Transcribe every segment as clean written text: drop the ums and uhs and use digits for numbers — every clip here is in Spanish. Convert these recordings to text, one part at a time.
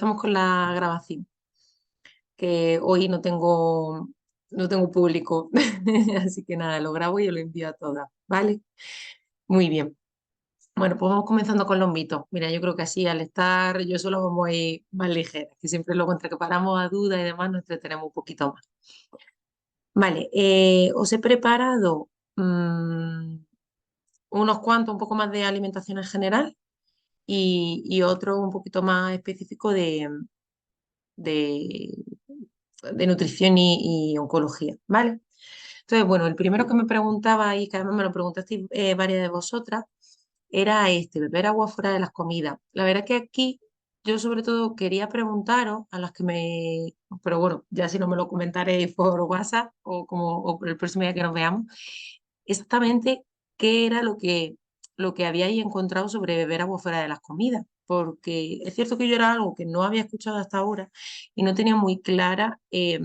Estamos con la grabación, que hoy no tengo público, así que nada, lo grabo y lo envío a todas, ¿vale? Muy bien. Bueno, pues vamos comenzando con los mitos. Mira, yo creo que así al estar yo solo vamos a ir más ligeras, que siempre luego entre que paramos a dudas y demás nos entretenemos un poquito más. Vale, os he preparado unos cuantos, un poco más de alimentación en general y otro un poquito más específico de, de nutrición y oncología, ¿vale? Entonces, bueno, el primero que me preguntaba y que además me lo preguntasteis varias de vosotras, era beber agua fuera de las comidas. La verdad que aquí yo sobre todo quería preguntaros a las que pero bueno, ya si no me lo comentaréis por WhatsApp o por el próximo día que nos veamos, exactamente qué era lo que habíais encontrado sobre beber agua fuera de las comidas. Porque es cierto que yo era algo que no había escuchado hasta ahora y no tenía muy clara qué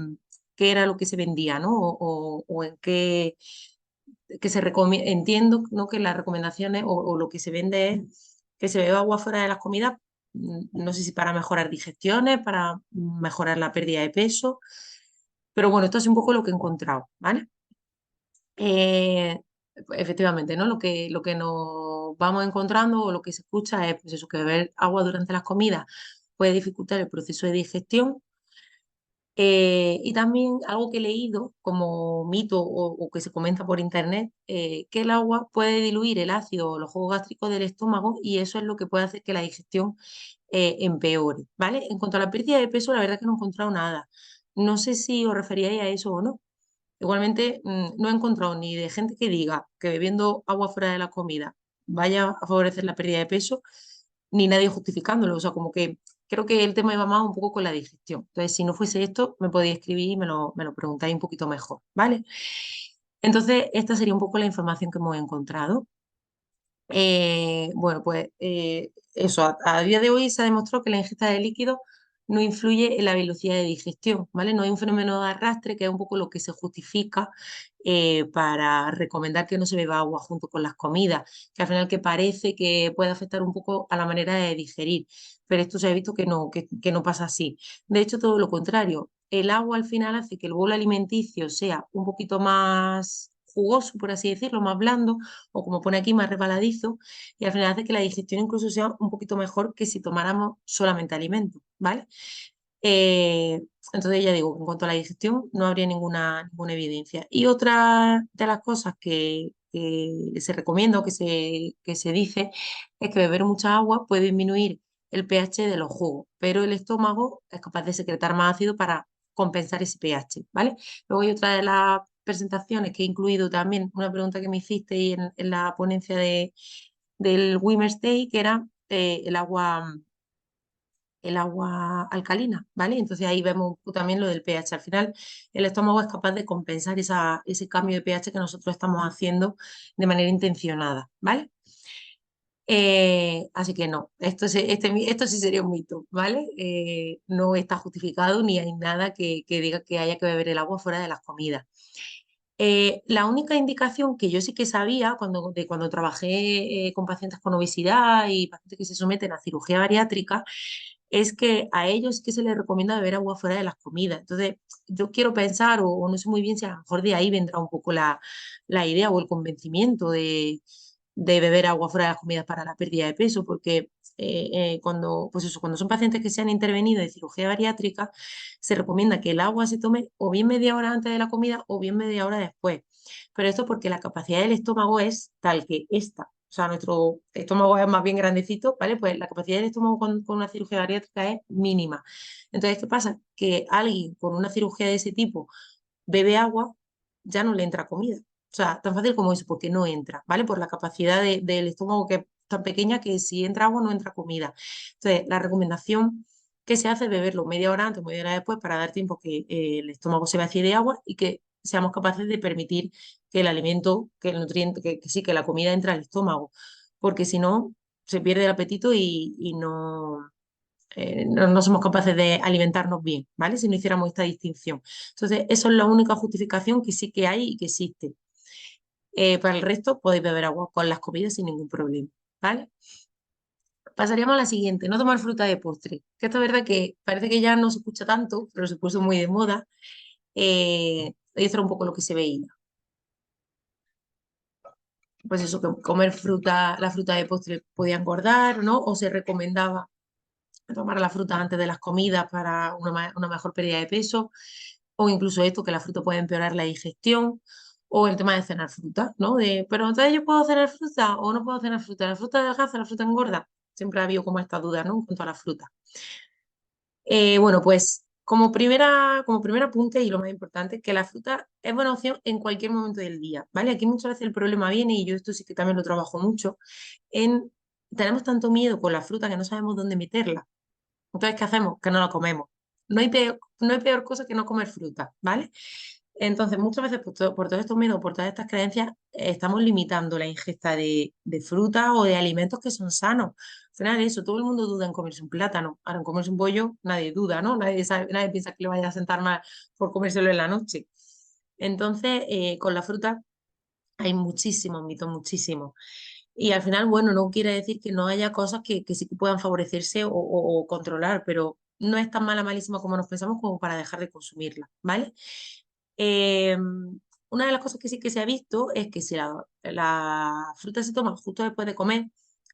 era lo que se vendía, ¿no? O en qué que se recomienda. Entiendo, ¿no? Que las recomendaciones o lo que se vende es que se beba agua fuera de las comidas, no sé si para mejorar digestiones, para mejorar la pérdida de peso, pero bueno, esto es un poco lo que he encontrado, ¿vale? Eh, Efectivamente, ¿no? Lo que nos vamos encontrando o lo que se escucha es pues eso, que beber agua durante las comidas puede dificultar el proceso de digestión. Y también algo que he leído como mito o que se comenta por internet, que el agua puede diluir el ácido o los jugos gástricos del estómago y eso es lo que puede hacer que la digestión empeore, ¿vale? En cuanto a la pérdida de peso, la verdad es que no he encontrado nada. No sé si os referíais a eso o no. Igualmente, no he encontrado ni de gente que diga que bebiendo agua fuera de la comida vaya a favorecer la pérdida de peso, ni nadie justificándolo. O sea, como que creo que el tema iba más un poco con la digestión. Entonces, si no fuese esto, me podéis escribir y me lo preguntáis un poquito mejor, ¿vale? Entonces, esta sería un poco la información que hemos encontrado. Bueno, pues eso, a día de hoy se ha demostrado que la ingesta de líquidos no influye en la velocidad de digestión, ¿vale? No hay un fenómeno de arrastre, que es un poco lo que se justifica para recomendar que no se beba agua junto con las comidas, que al final que parece que puede afectar un poco a la manera de digerir, pero esto se ha visto que no pasa así. De hecho, todo lo contrario, el agua al final hace que el bolo alimenticio sea un poquito más jugoso, por así decirlo, más blando, o como pone aquí, más resbaladizo, y al final hace que la digestión incluso sea un poquito mejor que si tomáramos solamente alimentos, ¿vale? Eh, entonces ya digo, en cuanto a la digestión no habría ninguna evidencia. Y otra de las cosas que se recomienda o que se dice es que beber mucha agua puede disminuir el pH de los jugos, pero el estómago es capaz de secretar más ácido para compensar ese pH, ¿vale? Luego hay otra de las presentaciones que he incluido también, una pregunta que me hiciste en la ponencia del Women's Day, que era el agua alcalina, ¿vale? Entonces ahí vemos también lo del pH. Al final, el estómago es capaz de compensar ese cambio de pH que nosotros estamos haciendo de manera intencionada, ¿vale? Así que no, esto sí sería un mito, ¿vale? No está justificado ni hay nada que diga que haya que beber el agua fuera de las comidas. La única indicación que yo sí que sabía cuando trabajé con pacientes con obesidad y pacientes que se someten a cirugía bariátrica es que a ellos sí que se les recomienda beber agua fuera de las comidas. Entonces, yo quiero pensar, o no sé muy bien si a lo mejor de ahí vendrá un poco la idea o el convencimiento de beber agua fuera de las comidas para la pérdida de peso, porque cuando son pacientes que se han intervenido de cirugía bariátrica, se recomienda que el agua se tome o bien media hora antes de la comida o bien media hora después. Pero esto porque la capacidad del estómago es tal que esta. O sea, nuestro estómago es más bien grandecito, ¿vale? Pues la capacidad del estómago con una cirugía bariátrica es mínima. Entonces, ¿qué pasa? Que alguien con una cirugía de ese tipo bebe agua, ya no le entra comida. O sea, tan fácil como eso, porque no entra, ¿vale? Por la capacidad del estómago que es tan pequeña que si entra agua no entra comida. Entonces, la recomendación que se hace es beberlo media hora antes, media hora después, para dar tiempo que el estómago se vacíe de agua y que seamos capaces de permitir que el alimento, que el nutriente, que sí, que la comida entre al estómago, porque si no, se pierde el apetito y no somos capaces de alimentarnos bien, ¿vale? Si no hiciéramos esta distinción. Entonces, eso es la única justificación que sí que hay y que existe. Para el resto, podéis beber agua con las comidas sin ningún problema, ¿vale? Pasaríamos a la siguiente, no tomar fruta de postre. Que esto es verdad que parece que ya no se escucha tanto, pero se puso muy de moda. Y esto era un poco lo que se veía. Pues eso, que comer fruta, la fruta de postre podía engordar, ¿no? O se recomendaba tomar la fruta antes de las comidas para una mejor pérdida de peso, o incluso esto, que la fruta puede empeorar la digestión, o el tema de cenar fruta, ¿no? Pero entonces yo puedo cenar fruta o no puedo cenar fruta, la fruta adelgaza, la fruta engorda. Siempre ha habido como esta duda, ¿no? En cuanto a la fruta. Bueno, pues como primer apunte y lo más importante, que la fruta es buena opción en cualquier momento del día, ¿vale? Aquí muchas veces el problema viene, y yo esto sí que también lo trabajo mucho, en tenemos tanto miedo con la fruta que no sabemos dónde meterla. Entonces, ¿qué hacemos? Que no la comemos. No hay peor cosa que no comer fruta, ¿vale? Entonces, muchas veces por todos estos miedos, por todas estas creencias, estamos limitando la ingesta de fruta o de alimentos que son sanos. Al final, eso, todo el mundo duda en comerse un plátano. Ahora, en comerse un pollo, nadie duda, ¿no? Nadie piensa que le vaya a sentar mal por comérselo en la noche. Entonces, con la fruta hay muchísimos mitos, muchísimos. Y al final, bueno, no quiere decir que no haya cosas que sí que puedan favorecerse o controlar, pero no es tan mala, malísima como nos pensamos como para dejar de consumirla, ¿vale? Eh, una de las cosas que sí que se ha visto es que si la fruta se toma justo después de comer,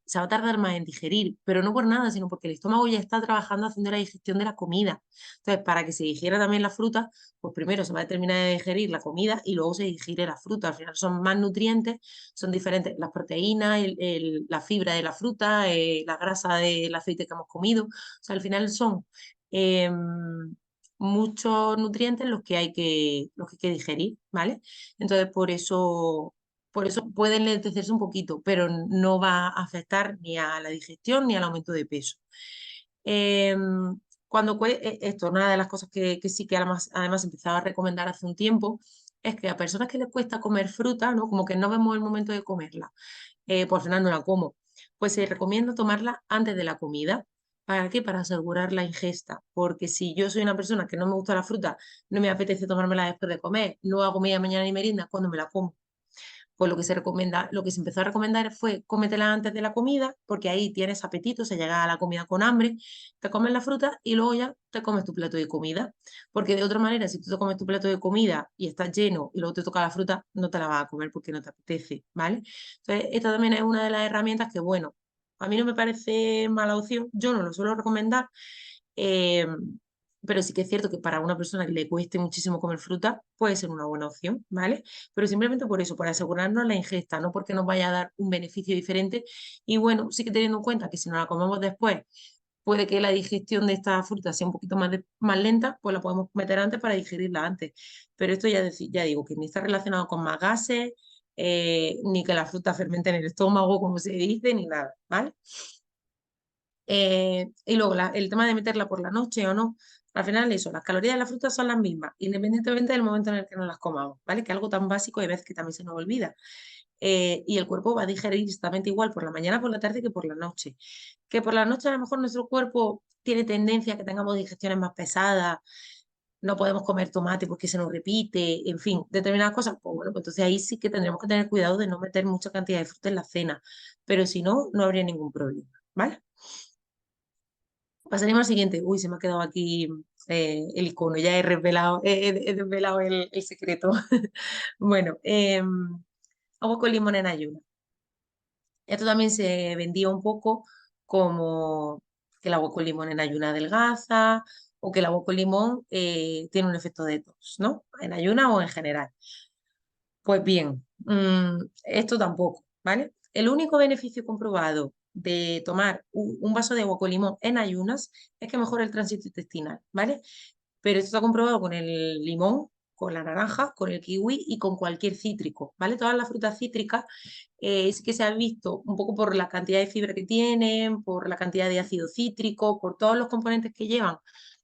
se va a tardar más en digerir, pero no por nada, sino porque el estómago ya está trabajando haciendo la digestión de la comida. Entonces, para que se digiera también la fruta, pues primero se va a terminar de digerir la comida y luego se digiere la fruta. Al final son más nutrientes, son diferentes las proteínas, la fibra de la fruta, la grasa del aceite que hemos comido. O sea, al final son em, muchos nutrientes los que hay que digerir, ¿vale? Entonces, por eso puede enlentecerse un poquito, pero no va a afectar ni a la digestión ni al aumento de peso. Eh, esto, una de las cosas que sí que además empezaba a recomendar hace un tiempo, es que a personas que les cuesta comer fruta, ¿no? Como que no vemos el momento de comerla, por final no la como, pues se recomienda tomarla antes de la comida. ¿Para qué? Para asegurar la ingesta. Porque si yo soy una persona que no me gusta la fruta, no me apetece tomármela después de comer, no hago media mañana ni merienda, cuando me la como. Pues lo que se recomienda, lo que se empezó a recomendar fue cómetela antes de la comida, porque ahí tienes apetito, se llega a la comida con hambre, te comes la fruta y luego ya te comes tu plato de comida. Porque de otra manera, si tú te comes tu plato de comida y estás lleno y luego te toca la fruta, no te la vas a comer porque no te apetece, ¿vale? Entonces, esta también es una de las herramientas que, bueno, a mí no me parece mala opción, yo no lo suelo recomendar, eh, pero sí que es cierto que para una persona que le cueste muchísimo comer fruta puede ser una buena opción, ¿vale? Pero simplemente por eso, por asegurarnos la ingesta, no porque nos vaya a dar un beneficio diferente. Y bueno, sí que teniendo en cuenta que si nos la comemos después, puede que la digestión de esta fruta sea un poquito más lenta, pues la podemos meter antes para digerirla antes. Pero esto ya digo, que ni está relacionado con más gases, ni que la fruta fermente en el estómago, como se dice, ni nada, ¿vale? Y luego el tema de meterla por la noche o no, al final eso, las calorías de la fruta son las mismas, independientemente del momento en el que nos las comamos, ¿vale? Que es algo tan básico y a veces que también se nos olvida. Y el cuerpo va a digerir exactamente igual por la mañana, por la tarde que por la noche. Que por la noche a lo mejor nuestro cuerpo tiene tendencia a que tengamos digestiones más pesadas, no podemos comer tomate porque se nos repite, en fin, determinadas cosas, pues bueno, pues entonces ahí sí que tendremos que tener cuidado de no meter mucha cantidad de fruta en la cena, pero si no, no habría ningún problema, ¿vale? Pasaríamos al siguiente. Uy, se me ha quedado aquí el icono, ya he desvelado el secreto. Bueno, agua con limón en ayunas. Esto también se vendía un poco como que el agua con limón en ayuna adelgaza o que el agua con limón tiene un efecto detox, ¿no? En ayuna o en general. Pues bien, esto tampoco, ¿vale? El único beneficio comprobado de tomar un vaso de agua con limón en ayunas es que mejora el tránsito intestinal, ¿vale? Pero esto está comprobado con el limón, con la naranja, con el kiwi y con cualquier cítrico, ¿vale? Todas las frutas cítricas sí que se han visto un poco por la cantidad de fibra que tienen, por la cantidad de ácido cítrico, por todos los componentes que llevan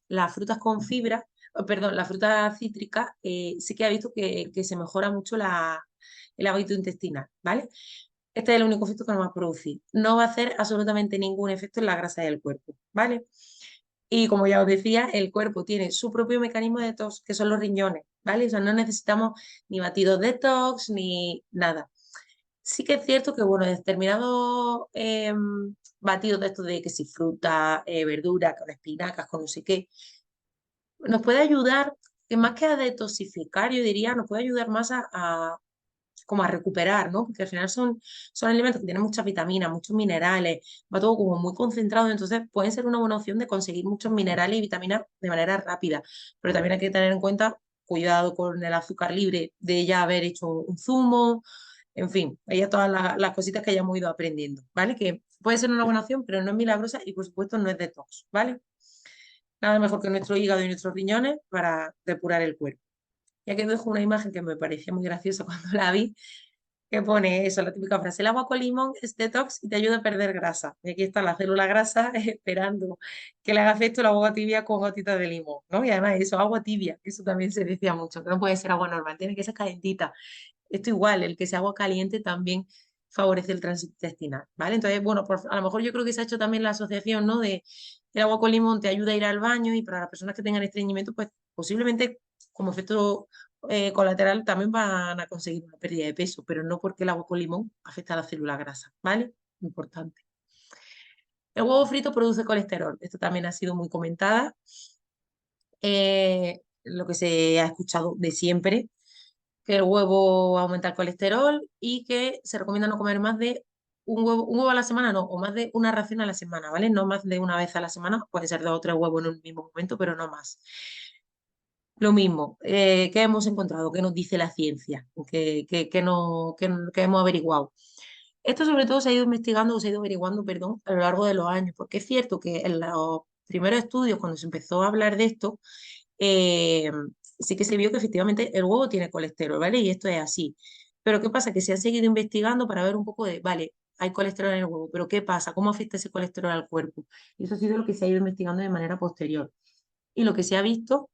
las frutas con fibra, perdón, las frutas cítricas, sí que ha visto que se mejora mucho el hábito intestinal, ¿vale? Este es el único efecto que no va a producir. No va a hacer absolutamente ningún efecto en la grasa del cuerpo, ¿vale? Y como ya os decía, el cuerpo tiene su propio mecanismo de detox, que son los riñones, ¿vale? O sea, no necesitamos ni batidos detox ni nada. Sí que es cierto que, bueno, determinados batidos de estos de que si fruta, verdura, con espinacas, con no sé qué, nos puede ayudar, que más que a detoxificar, yo diría, nos puede ayudar más como a recuperar, ¿no? Porque al final son alimentos que tienen muchas vitaminas, muchos minerales, va todo como muy concentrado, entonces pueden ser una buena opción de conseguir muchos minerales y vitaminas de manera rápida, pero también hay que tener en cuenta, cuidado con el azúcar libre, de ya haber hecho un zumo, en fin, hay todas las cositas que ya hemos ido aprendiendo, ¿vale? Que puede ser una buena opción, pero no es milagrosa y por supuesto no es detox, ¿vale? Nada mejor que nuestro hígado y nuestros riñones para depurar el cuerpo. Y aquí os dejo una imagen que me parecía muy graciosa cuando la vi, que pone eso, la típica frase, el agua con limón es detox y te ayuda a perder grasa. Y aquí está la célula grasa esperando que le haga efecto el agua tibia con gotitas de limón, ¿no? Y además eso, agua tibia, eso también se decía mucho, que no puede ser agua normal, tiene que ser calentita. Esto igual, el que sea agua caliente también favorece el tránsito intestinal, ¿vale? Entonces, bueno, a lo mejor yo creo que se ha hecho también la asociación, ¿no? De el agua con limón te ayuda a ir al baño y para las personas que tengan estreñimiento, pues posiblemente como efecto colateral también van a conseguir una pérdida de peso, pero no porque el agua con limón afecta a la célula grasa, ¿vale? Importante. El huevo frito produce colesterol. Esto también ha sido muy comentada. Lo que se ha escuchado de siempre, que el huevo aumenta el colesterol y que se recomienda no comer más de un huevo a la semana, no, o más de una ración a la semana, ¿vale? No más de una vez a la semana, puede ser 2 o 3 huevos en un mismo momento, pero no más. Lo mismo, ¿qué hemos encontrado? ¿Qué nos dice la ciencia? ¿Qué hemos averiguado? Esto sobre todo se ha ido investigando o se ha ido averiguando, perdón, a lo largo de los años, porque es cierto que en los primeros estudios, cuando se empezó a hablar de esto, eh, sí que se vio que efectivamente el huevo tiene colesterol, ¿vale? Y esto es así. Pero ¿qué pasa? Que se han seguido investigando para ver un poco de, vale, hay colesterol en el huevo, pero ¿qué pasa? ¿Cómo afecta ese colesterol al cuerpo? Y eso ha sido lo que se ha ido investigando de manera posterior. Y lo que se ha visto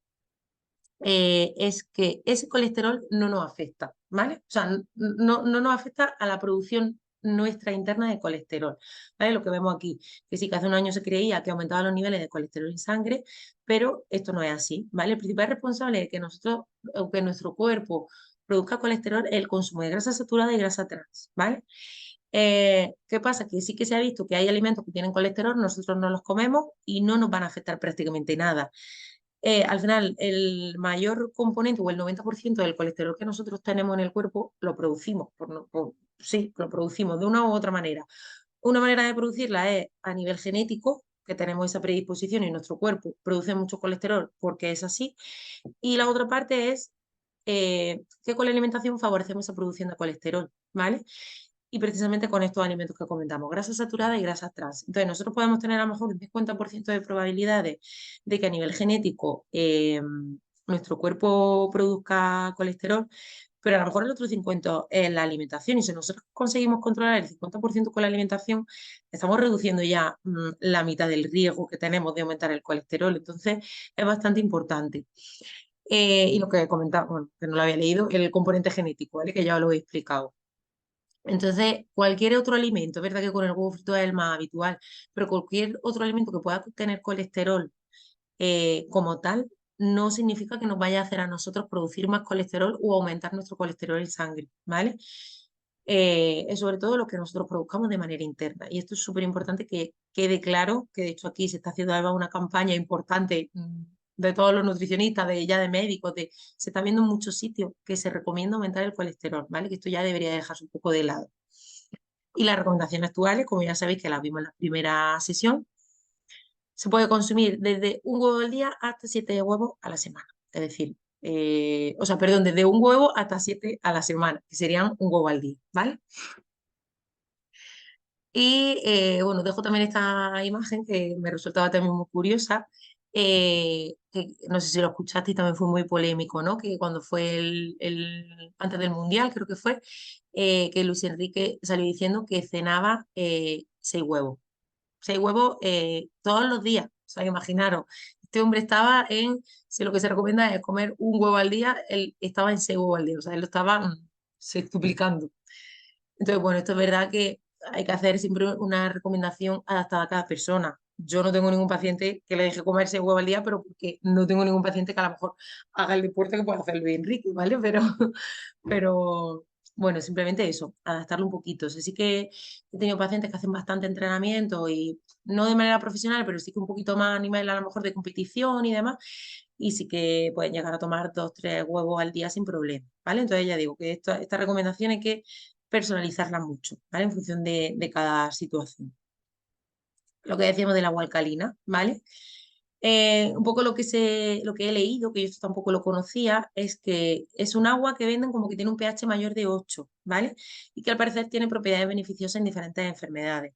es que ese colesterol no nos afecta, ¿vale? O sea, no nos afecta a la producción nuestra interna de colesterol, ¿vale? Lo que vemos aquí, que sí que hace un año se creía que aumentaban los niveles de colesterol en sangre, pero esto no es así, ¿vale? El principal responsable de que nosotros, o que nuestro cuerpo produzca colesterol es el consumo de grasa saturada y grasa trans, ¿vale? ¿Qué pasa? Que sí que se ha visto que hay alimentos que tienen colesterol, nosotros no los comemos y no nos van a afectar prácticamente nada. Al final, el mayor componente o el 90% del colesterol que nosotros tenemos en el cuerpo lo producimos, sí, lo producimos de una u otra manera. Una manera de producirla es a nivel genético, que tenemos esa predisposición y nuestro cuerpo produce mucho colesterol porque es así. Y la otra parte es que con la alimentación favorecemos esa producción de colesterol, ¿vale? Y precisamente con estos alimentos que comentamos, grasa saturada y grasas trans. Entonces, nosotros podemos tener a lo mejor un 50% de probabilidades de que a nivel genético nuestro cuerpo produzca colesterol, pero a lo mejor el otro 50% es la alimentación. Y si nosotros conseguimos controlar el 50% con la alimentación, estamos reduciendo ya la mitad del riesgo que tenemos de aumentar el colesterol. Entonces, es bastante importante. Y lo que comentaba, bueno, que no lo había leído, el componente genético, ¿vale? Que ya lo he explicado. Entonces, cualquier otro alimento, es verdad que con el huevo frito es el más habitual, pero cualquier otro alimento que pueda tener colesterol como tal, no significa que nos vaya a hacer a nosotros producir más colesterol o aumentar nuestro colesterol en sangre, ¿vale? Es sobre todo lo que nosotros produzcamos de manera interna. Y esto es súper importante que quede claro, que de hecho aquí se está haciendo además una campaña importante de todos los nutricionistas, de ya de médicos, se está viendo en muchos sitios que se recomienda aumentar el colesterol, ¿vale? Que esto ya debería dejarse un poco de lado. Y las recomendaciones actuales, como ya sabéis que las vimos en la primera sesión, se puede consumir desde un huevo al día hasta 7 huevos a la semana. Es decir, o sea, perdón, desde un huevo hasta 7 a la semana, que serían un huevo al día, ¿vale? Y bueno, dejo también esta imagen que me resultaba también muy curiosa, que no sé si lo escuchaste y también fue muy polémico, ¿no? Que cuando fue antes del Mundial, creo que fue, que Luis Enrique salió diciendo que cenaba 6 huevos. 6 huevos todos los días. O sea, imaginaros, este hombre estaba si lo que se recomienda es comer un huevo al día, él estaba en 6 huevos al día. O sea, él lo estaba sextuplicando. Entonces, bueno, esto es verdad que hay que hacer siempre una recomendación adaptada a cada persona. Yo no tengo ningún paciente que le deje comer 6 huevos al día, pero porque no tengo ningún paciente que a lo mejor haga el deporte que pueda hacer Luis Enrique, ¿vale? Pero Bueno, simplemente eso, adaptarlo un poquito. O sea, sí que he tenido pacientes que hacen bastante entrenamiento y no de manera profesional, pero sí que un poquito más a nivel a lo mejor de competición y demás. Y sí que pueden llegar a tomar 2, 3 huevos al día sin problema, ¿vale? Entonces ya digo que esta recomendación hay que personalizarla mucho, ¿vale? En función de cada situación. Lo que decíamos del agua alcalina, ¿vale? Un poco lo que he leído, que yo esto tampoco lo conocía, es que es un agua que venden como que tiene un pH mayor de 8, ¿vale? Y que al parecer tiene propiedades beneficiosas en diferentes enfermedades.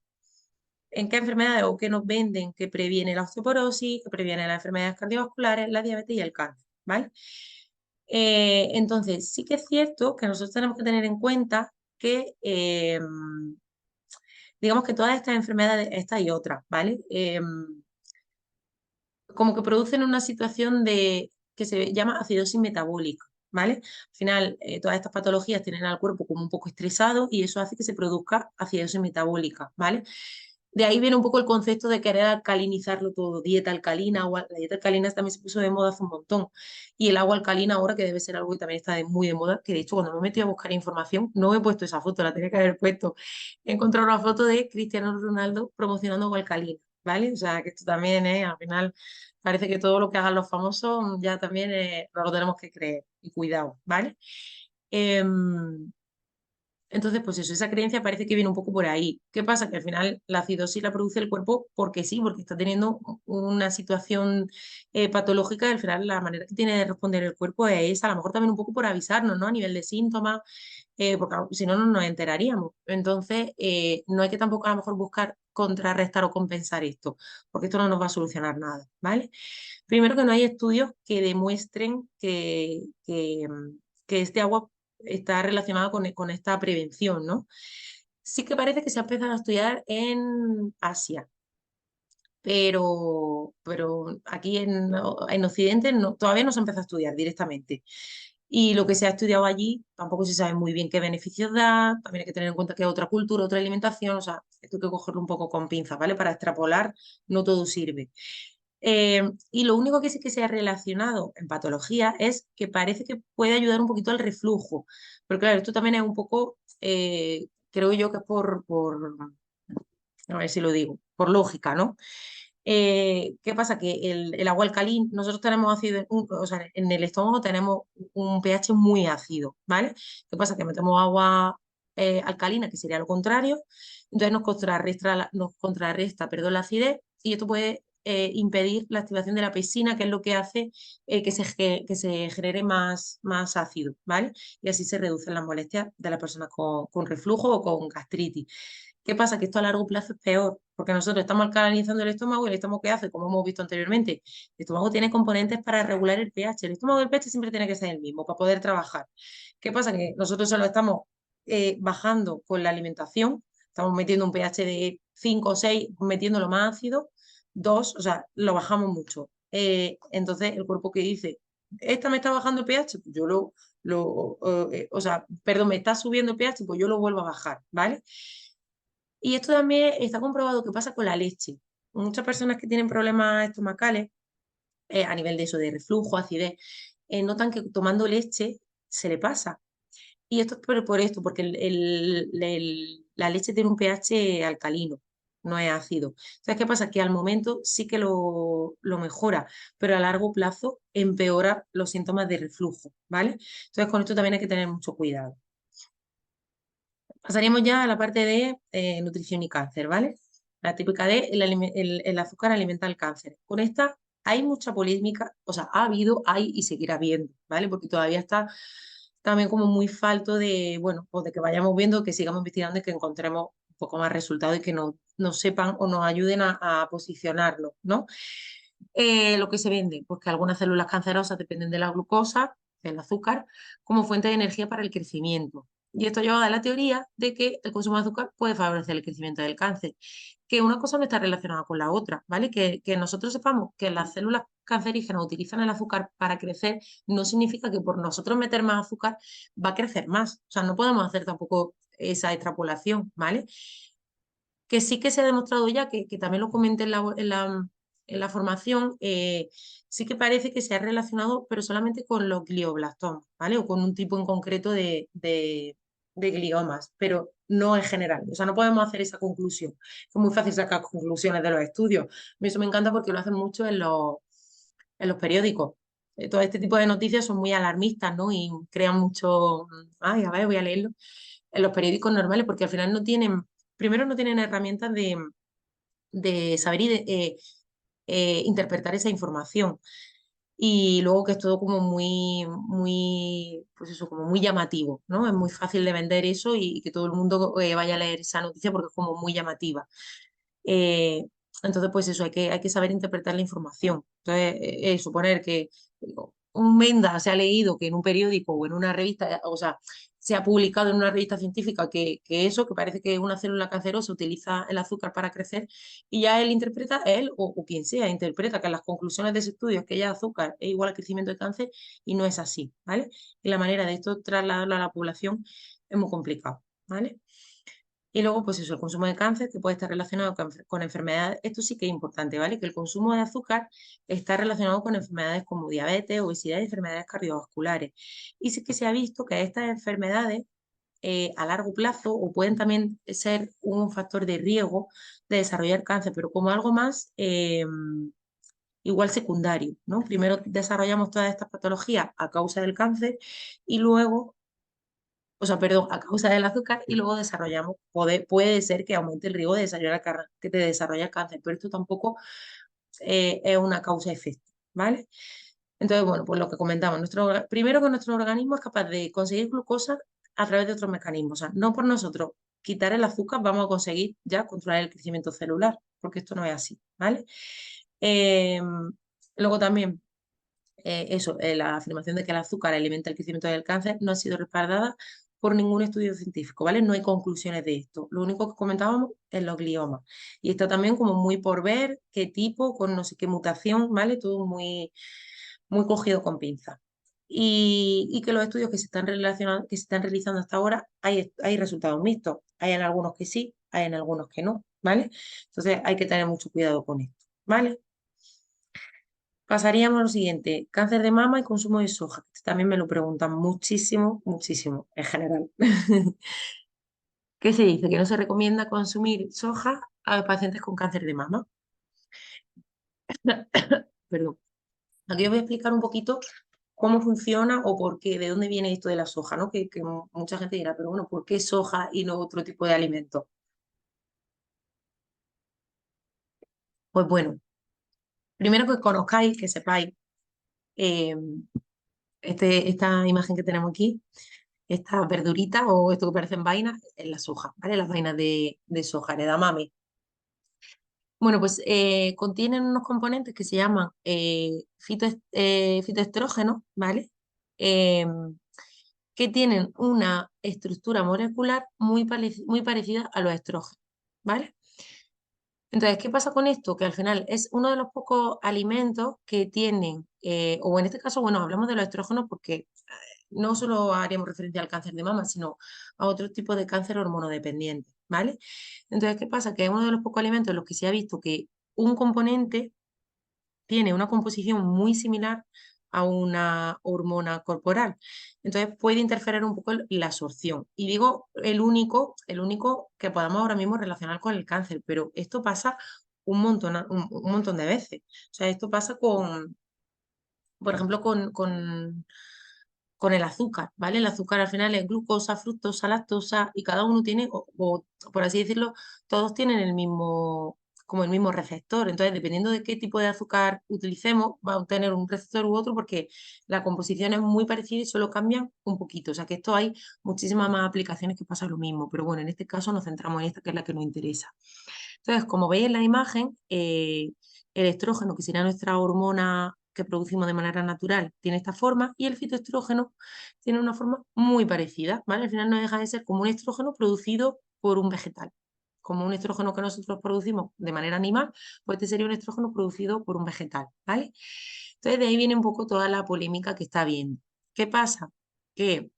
¿En qué enfermedades o qué nos venden? Que previene la osteoporosis, que previene las enfermedades cardiovasculares, la diabetes y el cáncer, ¿vale? Entonces, sí que es cierto que nosotros tenemos que tener en cuenta que, digamos que todas estas enfermedades, estas y otras, ¿vale? Como que producen una situación de que se llama acidosis metabólica, ¿vale? Al final, todas estas patologías tienen al cuerpo como un poco estresado y eso hace que se produzca acidosis metabólica, ¿vale? De ahí viene un poco el concepto de querer alcalinizarlo todo, dieta alcalina, la dieta alcalina también se puso de moda hace un montón. Y el agua alcalina ahora, que debe ser algo que también está muy de moda, que de hecho cuando me he metido a buscar información, no he puesto esa foto, la tenía que haber puesto. He encontrado una foto de Cristiano Ronaldo promocionando agua alcalina, ¿vale? O sea, que esto también es, al final, parece que todo lo que hagan los famosos ya también nos lo tenemos que creer. Y cuidado, ¿vale? Em, entonces, pues eso, esa creencia parece que viene un poco por ahí. ¿Qué pasa? Que al final la acidosis la produce el cuerpo porque sí, porque está teniendo una situación patológica y al final la manera que tiene de responder el cuerpo es esa, a lo mejor también un poco por avisarnos, ¿no? A nivel de síntomas, porque si no, no nos enteraríamos. Entonces, no hay que tampoco a lo mejor buscar contrarrestar o compensar esto, porque esto no nos va a solucionar nada, ¿vale? Primero que no hay estudios que demuestren que este agua está relacionada con esta prevención, ¿no? Sí que parece que se ha empezado a estudiar en Asia, pero aquí en Occidente todavía no se empezado a estudiar directamente. Y lo que se ha estudiado allí tampoco se sabe muy bien qué beneficios da, también hay que tener en cuenta que es otra cultura, otra alimentación, o sea, esto hay que cogerlo un poco con pinzas, ¿vale? Para extrapolar no todo sirve. Y lo único que sí que se ha relacionado en patología es que parece que puede ayudar un poquito al reflujo. Pero claro, esto también es un poco, creo yo que es a ver si lo digo, por lógica, ¿no? ¿Qué pasa? Que el agua alcalina, nosotros tenemos ácido, o sea, en el estómago tenemos un pH muy ácido, ¿vale? ¿Qué pasa? Que metemos agua alcalina, que sería lo contrario, entonces nos contrarresta, perdón, la acidez y esto puede impedir la activación de la pepsina, que es lo que hace que se genere más ácido, ¿vale? Y así se reducen las molestias de las personas con reflujo o con gastritis. ¿Qué pasa? Que esto a largo plazo es peor, porque nosotros estamos alcalinizando el estómago y el estómago ¿qué hace? Como hemos visto anteriormente, el estómago tiene componentes para regular el pH. El estómago del pH siempre tiene que ser el mismo para poder trabajar. ¿Qué pasa? Que nosotros solo estamos bajando con la alimentación, estamos metiendo un pH de 5 o 6, metiéndolo más ácido, 2, o sea, lo bajamos mucho. Entonces, el cuerpo que dice, esta me está bajando el pH, pues yo o sea, perdón, me está subiendo el pH, pues yo lo vuelvo a bajar, ¿vale? Y esto también está comprobado que pasa con la leche. Muchas personas que tienen problemas estomacales, a nivel de eso, de reflujo, acidez, notan que tomando leche se le pasa. Y esto es por esto, porque la leche tiene un pH alcalino, no es ácido. Entonces, ¿qué pasa? Que al momento sí que lo mejora, pero a largo plazo empeora los síntomas de reflujo, ¿vale? Entonces, con esto también hay que tener mucho cuidado. Pasaríamos ya a la parte de nutrición y cáncer, ¿vale? La típica de el azúcar alimenta el cáncer. Con esta hay mucha polémica, o sea, ha habido, hay y seguirá habiendo, ¿vale? Porque todavía está también como muy falto de, bueno, pues de que vayamos viendo, que sigamos investigando y que encontremos un poco más resultados y que nos sepan o nos ayuden a posicionarlo, ¿no? Lo que se vende, pues que algunas células cancerosas dependen de la glucosa, del azúcar, como fuente de energía para el crecimiento. Y esto lleva a la teoría de que el consumo de azúcar puede favorecer el crecimiento del cáncer, que una cosa no está relacionada con la otra, ¿vale? Que nosotros sepamos que las células cancerígenas utilizan el azúcar para crecer, no significa que por nosotros meter más azúcar va a crecer más. O sea, no podemos hacer tampoco esa extrapolación, ¿vale? Que sí que se ha demostrado ya, que también lo comenté en la formación, sí que parece que se ha relacionado, pero solamente con los glioblastomas, ¿vale? O con un tipo en concreto de gliomas, pero no en general. O sea, no podemos hacer esa conclusión. Es muy fácil sacar conclusiones de los estudios. A mí eso me encanta porque lo hacen mucho en los periódicos. Todo este tipo de noticias son muy alarmistas, ¿no? Y crean mucho, ay, a ver, voy a leerlo, en los periódicos normales, porque al final no tienen, primero no tienen herramientas de saber interpretar esa información. Y luego que es todo como pues eso, como muy llamativo, ¿no? Es muy fácil de vender eso y que todo el mundo vaya a leer esa noticia porque es como muy llamativa. Eh, entonces, pues eso, hay que saber interpretar la información. Entonces, suponer que un Menda se ha leído que en un periódico o en una revista, o sea, se ha publicado en una revista científica que eso, que parece que una célula cancerosa utiliza el azúcar para crecer, y ya él interpreta, él o quien sea, interpreta que las conclusiones de ese estudio es que ya azúcar es igual al crecimiento de cáncer y no es así, ¿vale? Y la manera de esto trasladarlo a la población es muy complicado, ¿vale? Y luego, pues eso, el consumo de cáncer que puede estar relacionado con enfermedades, esto sí que es importante, ¿vale? Que el consumo de azúcar está relacionado con enfermedades como diabetes, obesidad y enfermedades cardiovasculares. Y sí que se ha visto que estas enfermedades a largo plazo o pueden también ser un factor de riesgo de desarrollar cáncer, pero como algo más igual secundario, ¿no? Primero desarrollamos todas estas patologías a causa del cáncer y luego o sea, perdón, a causa del azúcar y luego desarrollamos, puede ser que aumente el riesgo de desarrollar, que te desarrolla cáncer, pero esto tampoco es una causa-efecto, ¿vale? Entonces, bueno, pues lo que comentamos, primero que nuestro organismo es capaz de conseguir glucosa a través de otros mecanismos, o sea, no por nosotros quitar el azúcar vamos a conseguir ya controlar el crecimiento celular, porque esto no es así, ¿vale? Eh, luego también la afirmación de que el azúcar alimenta el crecimiento del cáncer no ha sido respaldada por ningún estudio científico, ¿vale? No hay conclusiones de esto. Lo único que comentábamos es los gliomas. Y está también como muy por ver qué tipo, con no sé qué mutación, ¿vale? Todo muy cogido con pinzas. Y que los estudios que se están relacionando, que se están realizando hasta ahora, hay resultados mixtos. Hay en algunos que sí, hay en algunos que no, ¿vale? Entonces hay que tener mucho cuidado con esto, ¿vale? Pasaríamos a lo siguiente, cáncer de mama y consumo de soja. También me lo preguntan muchísimo, muchísimo, en general. ¿Qué se dice? Que no se recomienda consumir soja a pacientes con cáncer de mama. Perdón. Aquí os voy a explicar un poquito cómo funciona o por qué, de dónde viene esto de la soja, ¿no? Que mucha gente dirá, pero bueno, ¿por qué soja y no otro tipo de alimento? Pues bueno, primero que conozcáis, que sepáis, eh, esta imagen que tenemos aquí, esta verdurita o esto que parecen vainas, es la soja, ¿vale? Las vainas de soja, el edamame. Bueno, pues contienen unos componentes que se llaman fitoestrógenos, ¿vale? Em, que tienen una estructura molecular muy parecida a los estrógenos, ¿vale? Entonces, ¿qué pasa con esto? Que al final es uno de los pocos alimentos que tienen, o en este caso, bueno, hablamos de los estrógenos porque no solo haríamos referencia al cáncer de mama, sino a otro tipo de cáncer hormonodependiente, ¿vale? Entonces, ¿qué pasa? Que es uno de los pocos alimentos en los que se ha visto que un componente tiene una composición muy similar a una hormona corporal. Entonces puede interferir un poco en la absorción. Y digo el único que podamos ahora mismo relacionar con el cáncer, pero esto pasa un montón de veces. O sea, esto pasa por ejemplo, con el azúcar, ¿vale? El azúcar al final es glucosa, fructosa, lactosa y cada uno tiene, por así decirlo, todos tienen como el mismo receptor. Entonces, dependiendo de qué tipo de azúcar utilicemos, va a tener un receptor u otro porque la composición es muy parecida y solo cambian un poquito. O sea que esto hay muchísimas más aplicaciones que pasa lo mismo, pero bueno, en este caso nos centramos en esta que es la que nos interesa. Entonces, como veis en la imagen, el estrógeno, que sería nuestra hormona que producimos de manera natural, tiene esta forma y el fitoestrógeno tiene una forma muy parecida, ¿vale? Al final no deja de ser como un estrógeno producido por un vegetal. Como un estrógeno que nosotros producimos de manera animal, pues este sería un estrógeno producido por un vegetal, ¿vale? Entonces, de ahí viene un poco toda la polémica que está habiendo. ¿Qué pasa? Que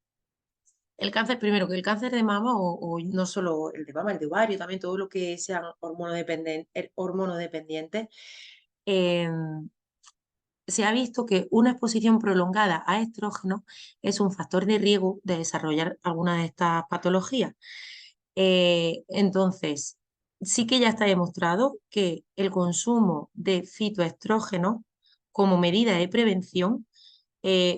el cáncer, primero, que el cáncer de mama, o no solo el de mama, el de ovario, también todo lo que sean hormonodependientes, eh, se ha visto que una exposición prolongada a estrógenos es un factor de riesgo de desarrollar alguna de estas patologías. Entonces, sí que ya está demostrado que el consumo de fitoestrógenos como medida de prevención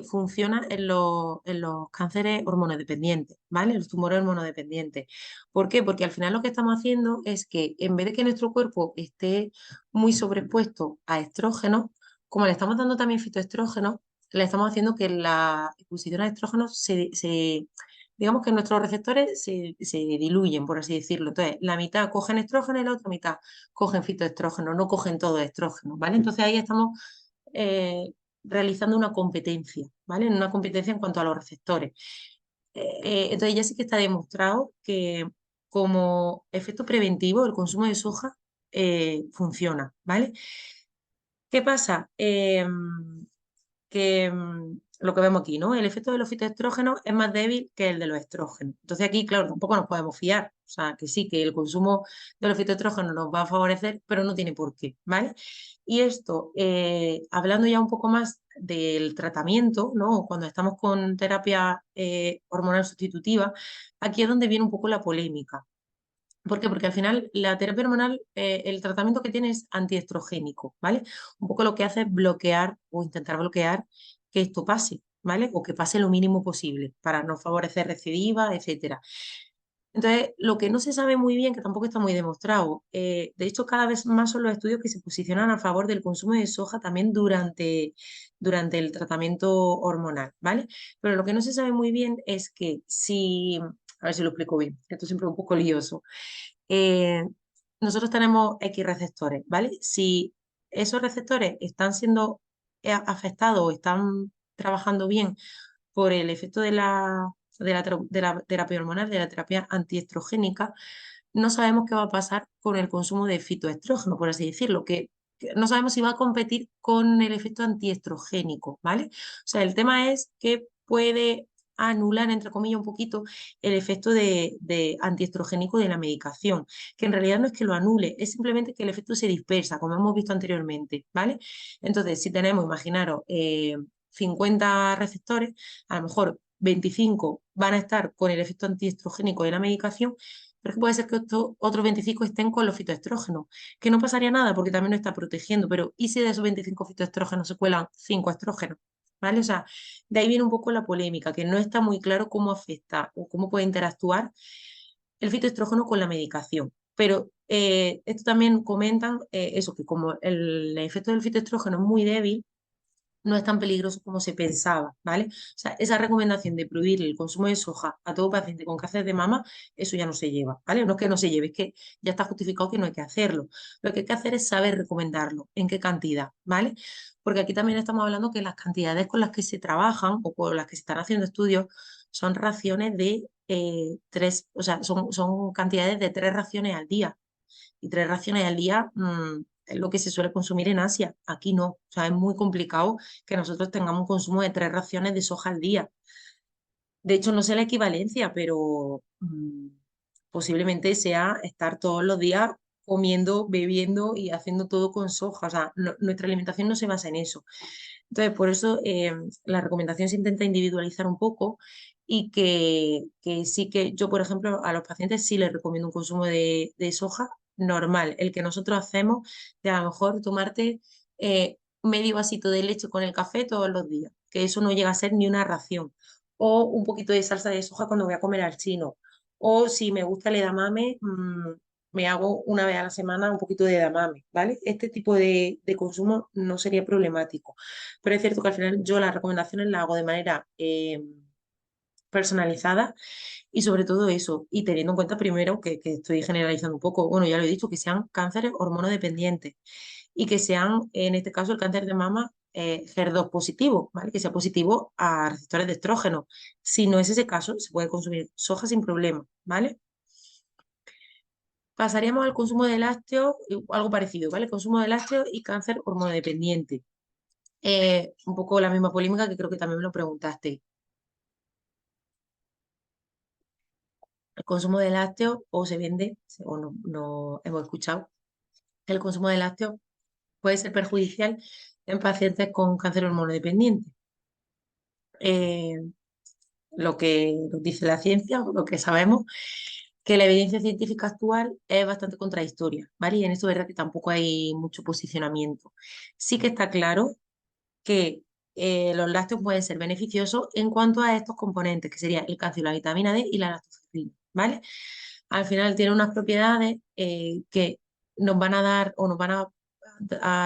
funciona en los cánceres hormonodependientes, ¿vale? Los tumores hormonodependientes. ¿Por qué? Porque al final lo que estamos haciendo es que en vez de que nuestro cuerpo esté muy sobreexpuesto a estrógenos, como le estamos dando también fitoestrógenos, le estamos haciendo que la exposición a estrógenos digamos que nuestros receptores se diluyen, por así decirlo. Entonces, la mitad cogen estrógeno y la otra mitad cogen fitoestrógeno, no cogen todo estrógeno, ¿vale? Entonces ahí estamos eh, realizando una competencia, ¿vale? Una competencia en cuanto a los receptores. Entonces ya sí que está demostrado que como efecto preventivo el consumo de soja funciona, ¿vale? ¿Qué pasa? Que lo que vemos aquí, ¿no? El efecto de los fitoestrógenos es más débil que el de los estrógenos. Entonces aquí, claro, tampoco nos podemos fiar. O sea, que sí, que el consumo de los fitoestrógenos nos va a favorecer, pero no tiene por qué, ¿vale? Y esto, hablando ya un poco más del tratamiento, ¿no? Cuando estamos con terapia hormonal sustitutiva, aquí es donde viene un poco la polémica. ¿Por qué? Porque al final la terapia hormonal, el tratamiento que tiene es antiestrogénico, ¿vale? Un poco lo que hace es bloquear o intentar bloquear que esto pase, ¿vale? O que pase lo mínimo posible para no favorecer recidiva, etcétera. Entonces, lo que no se sabe muy bien, que tampoco está muy demostrado, de hecho, cada vez más son los estudios que se posicionan a favor del consumo de soja también durante el tratamiento hormonal, ¿vale? Pero lo que no se sabe muy bien es que si, a ver si lo explico bien, que esto siempre es un poco lioso. Eh, Nosotros tenemos X receptores, ¿vale? Si esos receptores están siendo afectados o están trabajando bien por el efecto de la terapia hormonal, de la terapia antiestrogénica, no sabemos qué va a pasar con el consumo de fitoestrógeno, por así decirlo, que no sabemos si va a competir con el efecto antiestrogénico, ¿vale? O sea, el tema es que puede anular, entre comillas, un poquito el efecto de antiestrogénico de la medicación, que en realidad no es que lo anule, es simplemente que el efecto se dispersa, como hemos visto anteriormente, ¿vale? Entonces, si tenemos, imaginaros, 50 receptores, a lo mejor 25 van a estar con el efecto antiestrogénico de la medicación, pero es que puede ser que otros 25 estén con los fitoestrógenos, que no pasaría nada porque también nos está protegiendo, pero ¿y si de esos 25 fitoestrógenos se cuelan 5 estrógenos? ¿Vale? O sea, de ahí viene un poco la polémica, que no está muy claro cómo afecta o cómo puede interactuar el fitoestrógeno con la medicación. Pero esto también comentan eso, que como el efecto del fitoestrógeno es muy débil, no es tan peligroso como se pensaba, ¿vale? O sea, esa recomendación de prohibir el consumo de soja a todo paciente con cáncer de mama, eso ya no se lleva, ¿vale? No es que no se lleve, es que ya está justificado que no hay que hacerlo. Lo que hay que hacer es saber recomendarlo, en qué cantidad, ¿vale? Porque aquí también estamos hablando que las cantidades con las que se trabajan o con las que se están haciendo estudios son raciones de tres, o sea, son cantidades de 3 raciones al día y 3 raciones al día es lo que se suele consumir en Asia. Aquí no. O sea, es muy complicado que nosotros tengamos un consumo de 3 raciones de soja al día. De hecho, no sé la equivalencia, pero posiblemente sea estar todos los días comiendo, bebiendo y haciendo todo con soja. O sea, nuestra alimentación no se basa en eso. Entonces, por eso la recomendación se intenta individualizar un poco y que sí que yo, por ejemplo, a los pacientes sí les recomiendo un consumo de soja normal, el que nosotros hacemos de a lo mejor tomarte medio vasito de leche con el café todos los días, que eso no llega a ser ni una ración, o un poquito de salsa de soja cuando voy a comer al chino, o si me gusta el edamame, me hago una vez a la semana un poquito de edamame, ¿vale? Este tipo de consumo no sería problemático. Pero es cierto que al final yo las recomendaciones las hago de manera personalizada y sobre todo eso, y teniendo en cuenta primero que estoy generalizando un poco, bueno, ya lo he dicho, que sean cánceres hormonodependientes y que sean, en este caso, el cáncer de mama HER2 positivo, ¿vale? Que sea positivo a receptores de estrógeno. Si no es ese caso, se puede consumir soja sin problema, ¿vale? Pasaríamos al consumo de lácteos, algo parecido, ¿vale? Consumo de lácteos y cáncer hormonodependiente. Un poco la misma polémica que creo que también me lo preguntaste. El consumo de lácteos o se vende, o no hemos escuchado, que el consumo de lácteos puede ser perjudicial en pacientes con cáncer hormonodependiente. Eh, lo que nos dice la ciencia, o lo que sabemos, que la evidencia científica actual es bastante contradictoria, ¿vale? Y en esto es verdad que tampoco hay mucho posicionamiento. Sí que está claro que los lácteos pueden ser beneficiosos en cuanto a estos componentes, que serían el calcio, la vitamina D y la lactoferrina, ¿vale? Al final tiene unas propiedades que nos van a dar o nos van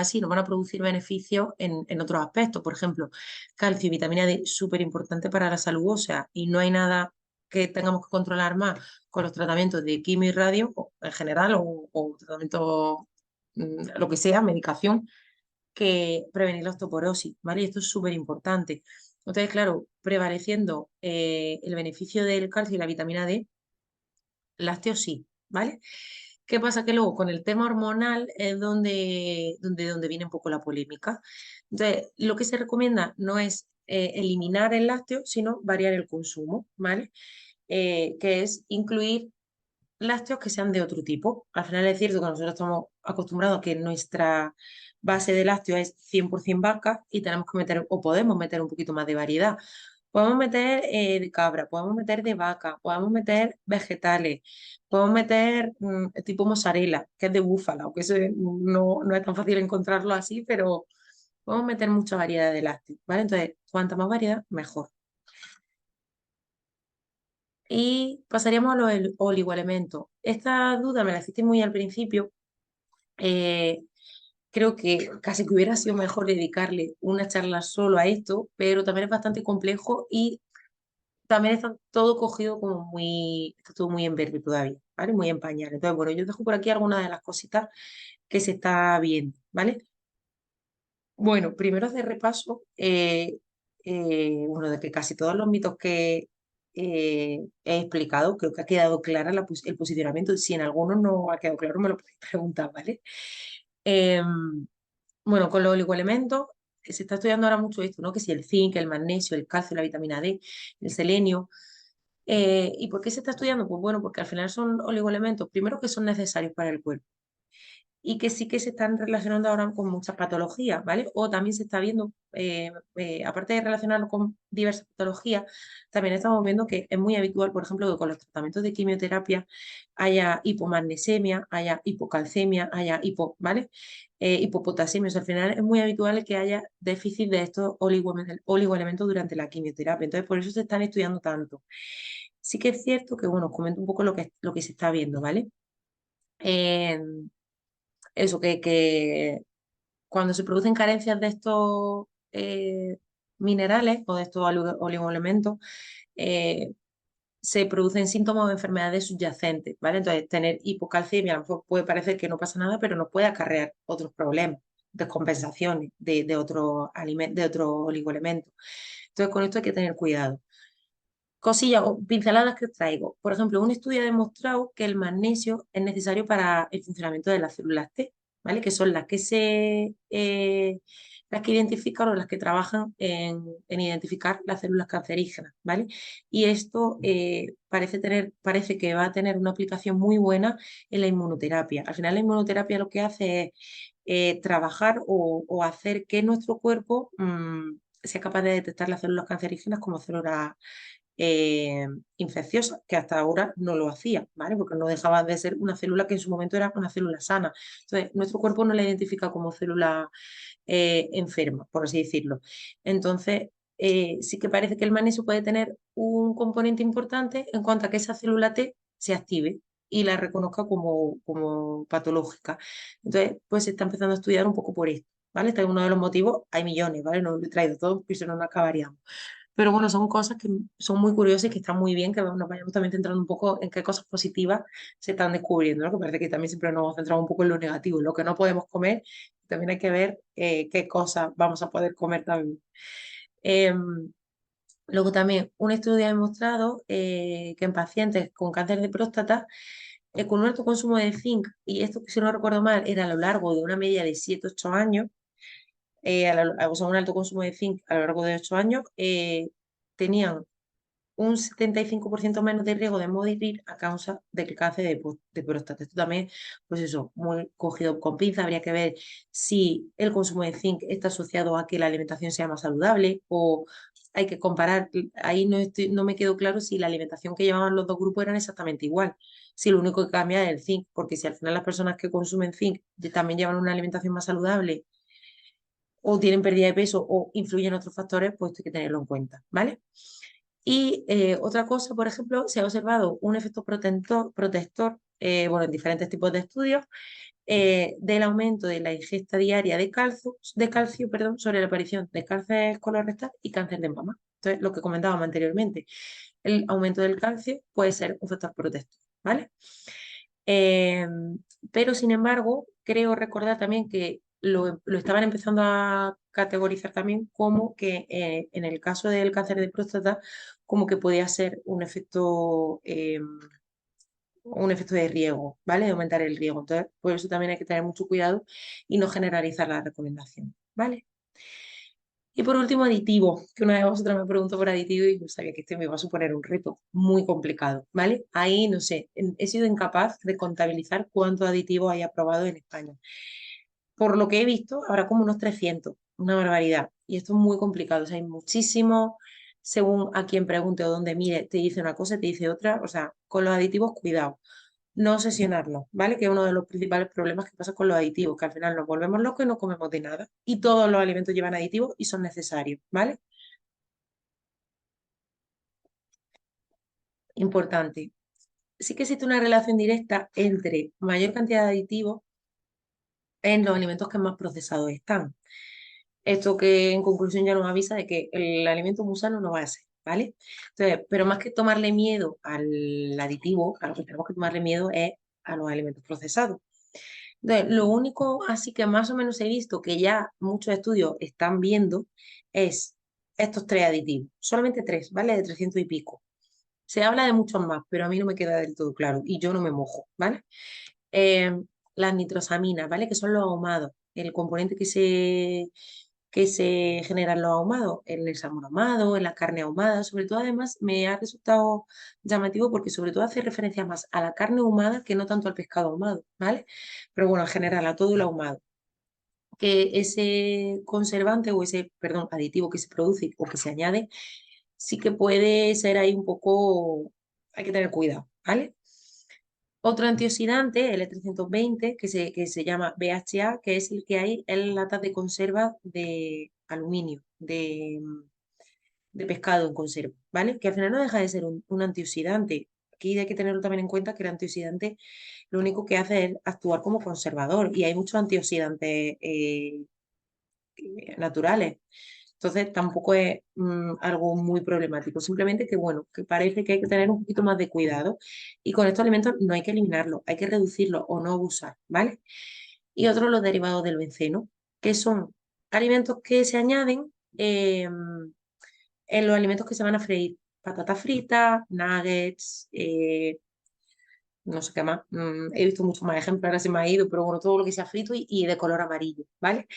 sí, nos van a producir beneficios en otros aspectos. Por ejemplo, calcio y vitamina D, súper importante para la salud ósea y no hay nada que tengamos que controlar más con los tratamientos de quimio y radio en general o tratamiento, lo que sea, medicación, que prevenir la osteoporosis, ¿vale? Y esto es súper importante. Entonces, claro, prevaleciendo el beneficio del calcio y la vitamina D, lácteos sí, ¿vale? ¿Qué pasa? Que luego con el tema hormonal es donde viene un poco la polémica. Entonces, lo que se recomienda no es eliminar el lácteo, sino variar el consumo, ¿vale? Que es incluir lácteos que sean de otro tipo. Al final es cierto que nosotros estamos acostumbrados a que nuestra base de lácteos es 100% vaca y tenemos que meter o podemos meter un poquito más de variedad. Podemos meter de cabra, podemos meter de vaca, podemos meter vegetales, podemos meter tipo mozzarella, que es de búfala, aunque eso no es tan fácil encontrarlo así, pero podemos meter mucha variedad de lácteos, ¿vale? Entonces, cuanta más variedad, mejor. Y pasaríamos a los oligoelementos. Esta duda me la hiciste muy al principio. Eh, Creo que casi que hubiera sido mejor dedicarle una charla solo a esto, pero también es bastante complejo y también está todo cogido como está todo muy en verde todavía, ¿vale? Muy en pañal. Entonces, bueno, yo dejo por aquí algunas de las cositas que se está viendo, ¿vale? Bueno, primero de repaso, bueno, de que casi todos los mitos que he explicado, creo que ha quedado clara el posicionamiento. Si en alguno no ha quedado claro, me lo podéis preguntar, ¿vale? Bueno, con los oligoelementos, se está estudiando ahora mucho esto, ¿no? Que si el zinc, el magnesio, el calcio, la vitamina D, el selenio. ¿Y por qué se está estudiando? Pues bueno, porque al final son oligoelementos, primero que son necesarios para el cuerpo y que sí que se están relacionando ahora con muchas patologías, ¿vale? O también se está viendo, aparte de relacionarlo con diversas patologías, también estamos viendo que es muy habitual, por ejemplo, que con los tratamientos de quimioterapia haya hipomagnesemia, haya hipocalcemia, haya ¿vale? Hipopotasemia. O sea, al final es muy habitual que haya déficit de estos oligoelementos durante la quimioterapia. Entonces, por eso se están estudiando tanto. Sí que es cierto que, bueno, os comento un poco lo que se está viendo, ¿vale? Eh, Eso, que cuando se producen carencias de estos minerales o de estos oligoelementos, eh, se producen síntomas o enfermedades subyacentes, ¿vale? Entonces, tener hipocalcemia a lo mejor puede parecer que no pasa nada, pero nos puede acarrear otros problemas, descompensaciones de otros oligoelementos. Entonces, con esto hay que tener cuidado. Cosillas o pinceladas que os traigo. Por ejemplo, un estudio ha demostrado que el magnesio es necesario para el funcionamiento de las células T, ¿vale? Que son las que identifican o las que trabajan en identificar las células cancerígenas, ¿vale? Y esto parece que va a tener una aplicación muy buena en la inmunoterapia. Al final, la inmunoterapia lo que hace es trabajar o hacer que nuestro cuerpo sea capaz de detectar las células cancerígenas como células eh, infecciosa, que hasta ahora no lo hacía, ¿vale? Porque no dejaba de ser una célula que en su momento era una célula sana. Entonces, nuestro cuerpo no la identifica como célula enferma, por así decirlo. Entonces, sí que parece que el magnesio puede tener un componente importante en cuanto a que esa célula T se active y la reconozca como patológica. Entonces, pues se está empezando a estudiar un poco por esto, ¿vale? Este es uno de los motivos, hay millones, ¿vale? No lo he traído todos, porque si no, no acabaríamos. Pero bueno, son cosas que son muy curiosas y que están muy bien que nos vayamos también centrando un poco en qué cosas positivas se están descubriendo, ¿no? Que parece que también siempre nos centramos un poco en lo negativo, en lo que no podemos comer. También hay que ver qué cosas vamos a poder comer también. Luego también un estudio ha demostrado que en pacientes con cáncer de próstata, con un alto consumo de zinc, y esto si no recuerdo mal, era a lo largo de una media de 7-8 años, o sea, un alto consumo de zinc a lo largo de 8 años, tenían un 75% menos de riesgo de morir a causa del cáncer de próstata. Esto también, pues eso, muy cogido con pinza. Habría que ver si el consumo de zinc está asociado a que la alimentación sea más saludable o hay que comparar. Ahí no me quedó claro si la alimentación que llevaban los dos grupos eran exactamente igual. Si lo único que cambia es el zinc, porque si al final las personas que consumen zinc también llevan una alimentación más saludable o tienen pérdida de peso o influyen otros factores, pues hay que tenerlo en cuenta, ¿vale? Y otra cosa, por ejemplo, se ha observado un efecto protector, bueno, en diferentes tipos de estudios, del aumento de la ingesta diaria de calcio, perdón, sobre la aparición de cáncer colorectal y cáncer de mama. Entonces, lo que comentábamos anteriormente, el aumento del calcio puede ser un factor protector, ¿vale? Eh, pero, sin embargo, creo recordar también que lo estaban empezando a categorizar también como que en el caso del cáncer de próstata, como que podía ser un efecto de riesgo, ¿vale? De aumentar el riesgo. Entonces, por eso también hay que tener mucho cuidado y no generalizar la recomendación, ¿vale? Y por último, aditivos, que una de vosotras me preguntó por aditivos y yo sabía que este me iba a suponer un reto muy complicado, ¿vale? Ahí, no sé, he sido incapaz de contabilizar cuántos aditivos hay aprobados en España. Por lo que he visto, habrá como unos 300, una barbaridad. Y esto es muy complicado, o sea, hay muchísimos, según a quien pregunte o donde mire, te dice una cosa, te dice otra, o sea, con los aditivos, cuidado, no obsesionarnos, ¿vale? Que es uno de los principales problemas que pasa con los aditivos, que al final nos volvemos locos y no comemos de nada. Y todos los alimentos llevan aditivos y son necesarios, ¿vale? Importante. Sí que existe una relación directa entre mayor cantidad de aditivos en los alimentos que más procesados están. Esto que en conclusión ya nos avisa de que el alimento muy sano no va a ser, ¿vale? Entonces, pero más que tomarle miedo al aditivo, a lo que tenemos que tomarle miedo es a los alimentos procesados. Entonces, lo único así que más o menos he visto que ya muchos estudios están viendo es estos tres aditivos, solamente tres, ¿vale? De 300 y pico. Se habla de muchos más, pero a mí no me queda del todo claro y yo no me mojo, ¿vale? Eh, las nitrosaminas, ¿vale? Que son los ahumados, el componente que se genera en los ahumados, en el salmón ahumado, en la carne ahumada, sobre todo además me ha resultado llamativo porque sobre todo hace referencia más a la carne ahumada que no tanto al pescado ahumado, ¿vale? Pero bueno, en general a todo el ahumado. Que ese conservante o ese, perdón, aditivo que se produce o que se añade, sí que puede ser ahí un poco, hay que tener cuidado, ¿vale? Otro antioxidante, el E320, que se llama BHA, que es el que hay en latas de conserva de aluminio, de pescado en conserva, ¿vale? Que al final no deja de ser un antioxidante. Aquí hay que tenerlo también en cuenta que el antioxidante lo único que hace es actuar como conservador y hay muchos antioxidantes naturales. Entonces tampoco es algo muy problemático, simplemente que bueno, que parece que hay que tener un poquito más de cuidado y con estos alimentos no hay que eliminarlos, hay que reducirlos o no abusar, ¿vale? Y otros los derivados del benceno, que son alimentos que se añaden en los alimentos que se van a freír, patatas fritas, nuggets, no sé qué más. He visto muchos más ejemplos, ahora se me ha ido, pero bueno, todo lo que sea frito y de color amarillo, ¿vale?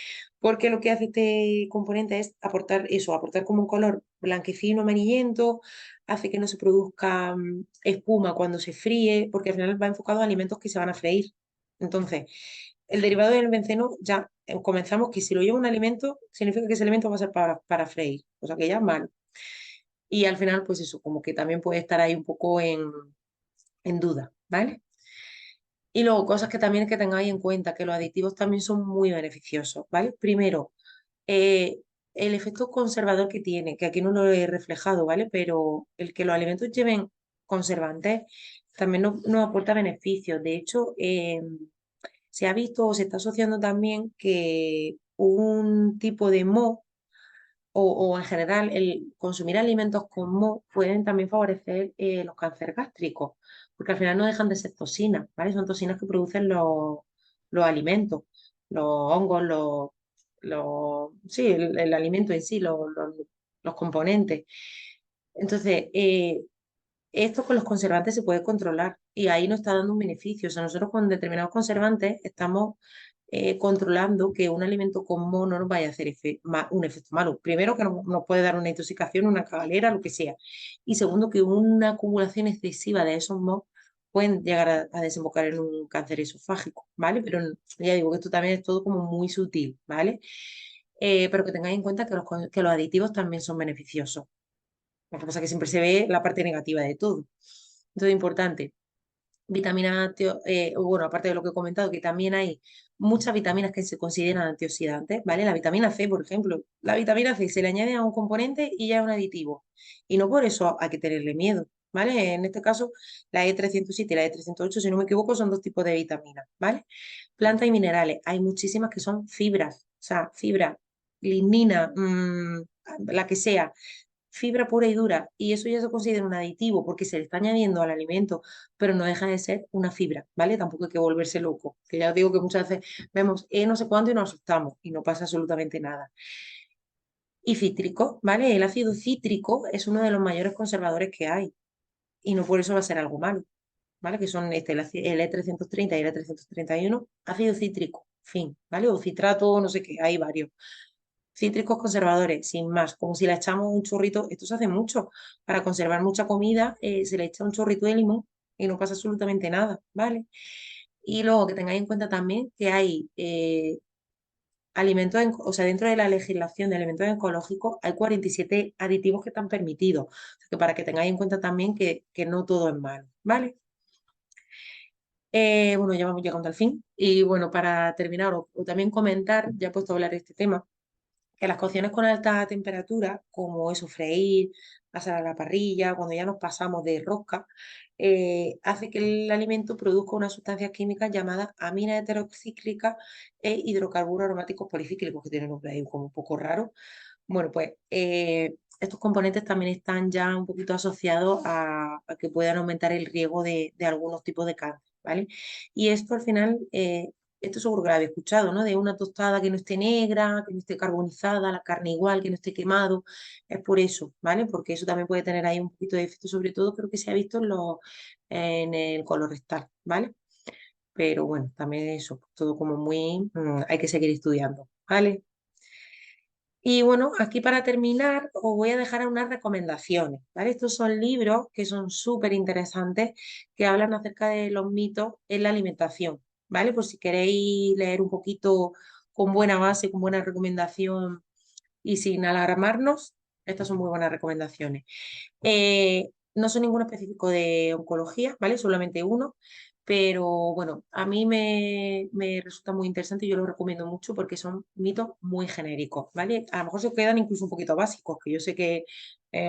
Porque lo que hace este componente es aportar eso, aportar como un color blanquecino, amarillento, hace que no se produzca espuma cuando se fríe, porque al final va enfocado a alimentos que se van a freír. Entonces, el derivado del benceno ya comenzamos que si lo lleva un alimento, significa que ese alimento va a ser para freír, o sea que ya es malo. Y al final, pues eso, como que también puede estar ahí un poco en duda, ¿vale? Y luego, cosas que también hay que tengáis en cuenta, que los aditivos también son muy beneficiosos, ¿vale? Primero, eh, el efecto conservador que tiene, que aquí no lo he reflejado, ¿vale? Pero el que los alimentos lleven conservantes también nos aporta beneficios. De hecho, se ha visto o se está asociando también que un tipo de moho o en general el consumir alimentos con moho pueden también favorecer los cánceres gástricos, porque al final no dejan de ser toxinas, ¿vale? Son toxinas que producen los alimentos, los hongos, sí, el alimento en sí, los componentes. Entonces, esto con los conservantes se puede controlar y ahí nos está dando un beneficio. O sea, nosotros con determinados conservantes estamos controlando que un alimento con moho no nos vaya a hacer un efecto malo. Primero, que nos puede dar una intoxicación, una cagalera, lo que sea. Y segundo, que una acumulación excesiva de esos mohos pueden llegar a desembocar en un cáncer esofágico, ¿vale? Pero ya digo que esto también es todo como muy sutil, ¿vale? Pero que tengáis en cuenta que los aditivos también son beneficiosos. Lo que pasa es que siempre se ve la parte negativa de todo. Entonces, importante, vitamina, bueno, aparte de lo que he comentado, que también hay muchas vitaminas que se consideran antioxidantes, ¿vale? La vitamina C, por ejemplo, la vitamina C se le añade a un componente y ya es un aditivo. Y no por eso hay que tenerle miedo, ¿vale? En este caso, la E307 y la E308, si no me equivoco, son dos tipos de vitaminas, ¿vale? Plantas y minerales, hay muchísimas que son fibras, o sea, fibra, lignina, la que sea, fibra pura y dura, y eso ya se considera un aditivo porque se le está añadiendo al alimento, pero no deja de ser una fibra, ¿vale? Tampoco hay que volverse loco, que ya os digo que muchas veces vemos no sé cuánto y nos asustamos y no pasa absolutamente nada. Y cítrico, ¿vale? El ácido cítrico es uno de los mayores conservadores que hay y no por eso va a ser algo malo, ¿vale? Que son el E330 y el E331, ácido cítrico, fin, ¿vale? O citrato, no sé qué, hay varios. Cítricos conservadores, sin más, como si le echamos un chorrito, esto se hace mucho, para conservar mucha comida, se le echa un chorrito de limón y no pasa absolutamente nada, ¿vale? Y luego que tengáis en cuenta también que hay alimentos, o sea, dentro de la legislación de alimentos ecológicos hay 47 aditivos que están permitidos, o sea, que para que tengáis en cuenta también que no todo es malo, ¿vale? Bueno, ya vamos llegando al fin. Y bueno, para terminar, o también comentar, ya he puesto a hablar de este tema, que las cocciones con alta temperatura, como eso, freír, pasar a la parrilla, cuando ya nos pasamos de rosca, hace que el alimento produzca una sustancia química llamada amina heterocíclica e hidrocarburos aromáticos policíclicos, que tienen un nombre ahí como un poco raro. Bueno, pues estos componentes también están ya un poquito asociados a que puedan aumentar el riesgo de algunos tipos de cáncer, ¿vale? Y esto al final, esto seguro que lo habéis escuchado, ¿no? De una tostada que no esté negra, que no esté carbonizada, la carne igual, que no esté quemado, es por eso, ¿vale? Porque eso también puede tener ahí un poquito de efecto, sobre todo creo que se ha visto en el colorectal, ¿vale? Pero bueno, también eso, todo como muy, hay que seguir estudiando, ¿vale? Y bueno, aquí para terminar os voy a dejar unas recomendaciones, ¿vale? Estos son libros que son súper interesantes, que hablan acerca de los mitos en la alimentación, ¿vale? Por si queréis leer un poquito con buena base, con buena recomendación y sin alarmarnos, estas son muy buenas recomendaciones. No son ninguno específico de oncología, ¿vale? Solamente uno, pero bueno, a mí me resulta muy interesante y yo lo recomiendo mucho porque son mitos muy genéricos, ¿vale? A lo mejor se quedan incluso un poquito básicos, que yo sé que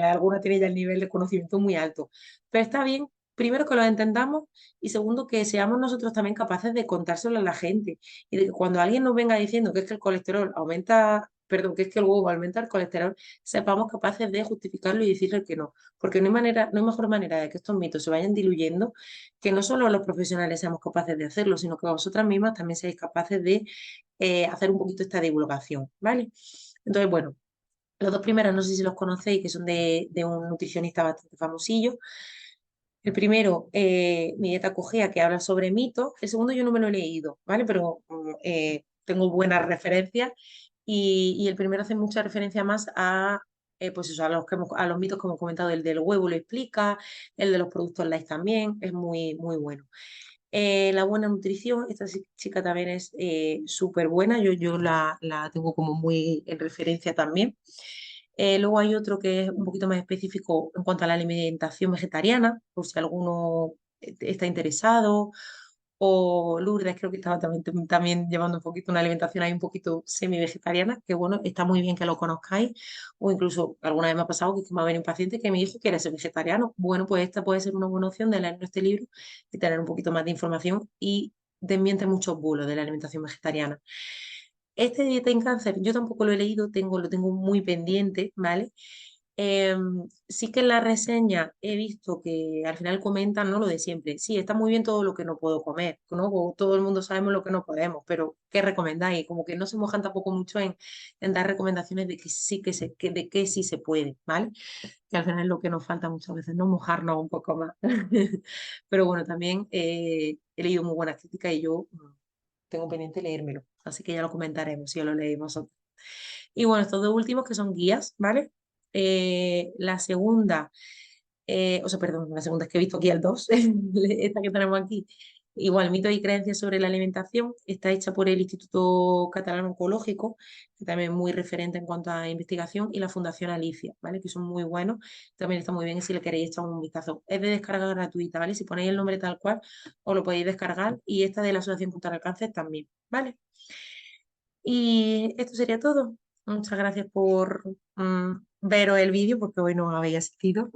alguna tiene ya el nivel de conocimiento muy alto, pero está bien. Primero que lo entendamos y segundo que seamos nosotros también capaces de contárselo a la gente y de que cuando alguien nos venga diciendo que es que el colesterol aumenta, perdón, que es que el huevo aumenta el colesterol, sepamos capaces de justificarlo y decirle que no, porque no hay manera, no hay mejor manera de que estos mitos se vayan diluyendo que no solo los profesionales seamos capaces de hacerlo, sino que vosotras mismas también seáis capaces de hacer un poquito esta divulgación, ¿vale? Entonces, bueno, los dos primeros no sé si los conocéis, que son de un nutricionista bastante famosillo. El primero, Mi dieta cogea, que habla sobre mitos. El segundo yo no me lo he leído, ¿vale? Pero tengo buenas referencias. Y el primero hace mucha referencia más a, pues eso, a los mitos que hemos comentado. El del huevo lo explica, el de los productos light también, es muy, muy bueno. La buena nutrición, esta chica también es súper buena, yo la tengo como muy en referencia también. Luego hay otro que es un poquito más específico en cuanto a la alimentación vegetariana, por si alguno está interesado. O Lourdes, creo que estaba también llevando un poquito una alimentación ahí un poquito semi-vegetariana, que bueno, está muy bien que lo conozcáis. O incluso alguna vez me ha pasado que me ha venido un paciente que me dijo que era vegetariano. Bueno, pues esta puede ser una buena opción de leer este libro y tener un poquito más de información y desmiente muchos bulos de la alimentación vegetariana. Este de Dieta en Cáncer, yo tampoco lo he leído, lo tengo muy pendiente, ¿vale? Sí que en la reseña he visto que al final comentan, ¿no? Lo de siempre. Sí, está muy bien todo lo que no puedo comer, ¿no? O todo el mundo sabemos lo que no podemos, pero ¿qué recomendáis? Como que no se mojan tampoco mucho en dar recomendaciones de que sí de que sí se puede, ¿vale? Que al final es lo que nos falta muchas veces, no mojarnos un poco más. Pero bueno, también he leído muy buenas críticas y yo tengo pendiente leérmelo, así que ya lo comentaremos si os lo leéis vosotros. Y bueno, estos dos últimos que son guías, ¿vale? La segunda, o sea, perdón, la segunda es que he visto aquí el 2 esta que tenemos aquí. Igual, mitos y creencias sobre la alimentación, está hecha por el Instituto Catalán Oncológico, que también es muy referente en cuanto a investigación, y la Fundación Alicia, ¿vale? Que son muy buenos, también está muy bien si le queréis echar un vistazo. Es de descarga gratuita, ¿vale? Si ponéis el nombre tal cual, os lo podéis descargar, y esta de la Asociación contra el Cáncer también, ¿vale? Y esto sería todo. Muchas gracias por veros el vídeo porque hoy no habéis asistido.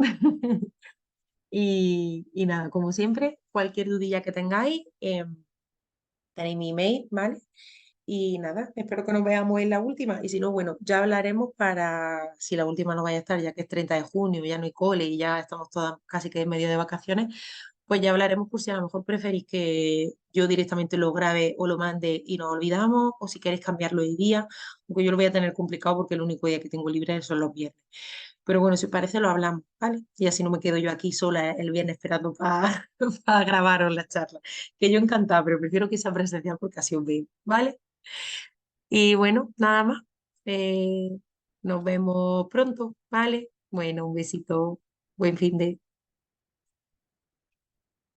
Y nada, como siempre, cualquier dudilla que tengáis, tenéis mi email, ¿vale? Y nada, espero que nos veamos en la última. Y si no, bueno, ya hablaremos para, si la última no vaya a estar, ya que es 30 de junio, ya no hay cole y ya estamos todas casi que en medio de vacaciones, pues ya hablaremos por si a lo mejor preferís que yo directamente lo grabe o lo mande y nos olvidamos, o si queréis cambiarlo de día, aunque yo lo voy a tener complicado porque el único día que tengo libre son los viernes. Pero bueno, si os parece lo hablamos, ¿vale? Y así no me quedo yo aquí sola el viernes esperando para grabaros la charla. Que yo encantada, pero prefiero que sea presencial porque así os veo, ¿vale? Y bueno, nada más. Eh, nos vemos pronto, ¿vale? Bueno, un besito, buen fin de...